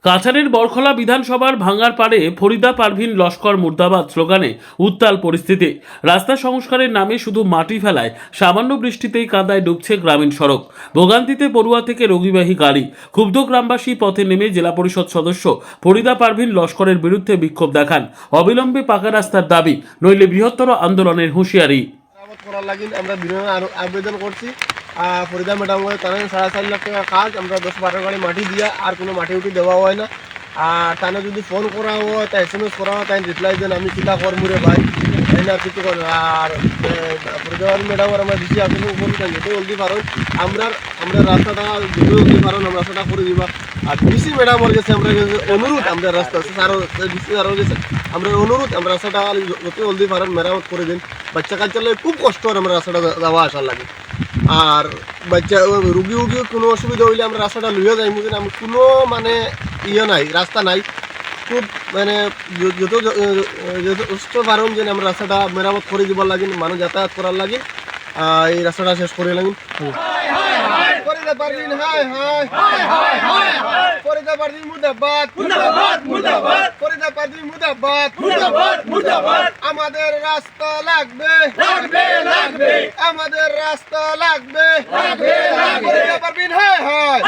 কাছাড়ের বরখলা বিধানসভার ভাঙ্গার পাড়ে ফরিদা পারভিন লস্কর মুর্দাবাদ স্লোগানে উত্তাল পরিস্থিতি। রাস্তা সংস্কারের নামে শুধু মাটি ফেলায় সামান্য বৃষ্টিতেই কাদায় ডুবছে গ্রামীণ সড়ক। ভোগান্তিতে পড়ুয়া থেকে রোগীবাহী গাড়ি। ক্ষুব্ধ গ্রামবাসী পথে নেমে জেলা পরিষদ সদস্য ফরিদা পারভিন লস্করের বিরুদ্ধে বিক্ষোভ দেখান। অবিলম্বে পাকা রাস্তার দাবি, নইলে বৃহত্তর আন্দোলনের হুঁশিয়ারি। আমরা আবেদন করছি ফরিদা ম্যাডাম তারা 4.5 লাখ টাকা কাজ, আমরা 10-12 গাড়ি মাটি দিয়া আর কোনো মাটি উঠি দেওয়া হয় না। আর তাহলে যদি ফোন করা হয় তা SMS করা হয় তাই রিপ্লাই দেন আমি চিন্তা করবো রে ভাই, তাই না কিছু করে। আর ফরিদা ম্যাডাম আমরা বেশি আবেদন করি যেতে জলদি পারেন আমরা রাস্তাটা যেতে জলদি পারেন আমরা রাস্তাটা করে দিবা। আর ডিসি ম্যাডামের কাছে আমরা অনুরোধ, আমরা রাস্তা ডিসি আরও গেছে আমরা অনুরোধ আমরা রাস্তাটা যত জলদি পারেন মেরামত করে দিন। বাচ্চা কাচ্চা খুব কষ্ট হয় আমরা রাস্তাটা যাওয়া আসার লাগে। আর বাচ্চা রুগী কোনো অসুবিধা হইলে আমরা রাস্তাটা লইয়া যাই, কিন্তু আমি কোনো মানে নাই, রাস্তা নাই। খুব মানে যথেষ্ট পারেন যে আমরা রাস্তাটা মেরামত করে দিবার লাগে, মানুষ যাতায়াত করার লাগে, এই রাস্তাটা শেষ করে লাগেন। ফরিদা পারভিন হায় হায়, ফরিদা পারভিন মুর্দাবাদ, ফরিদা পারভিন মুর্দাবাদ। আমাদের রাস্তা লাগবে, আমাদের রাস্তা লাগবে, ফরিদা পারভিন হায় হায়।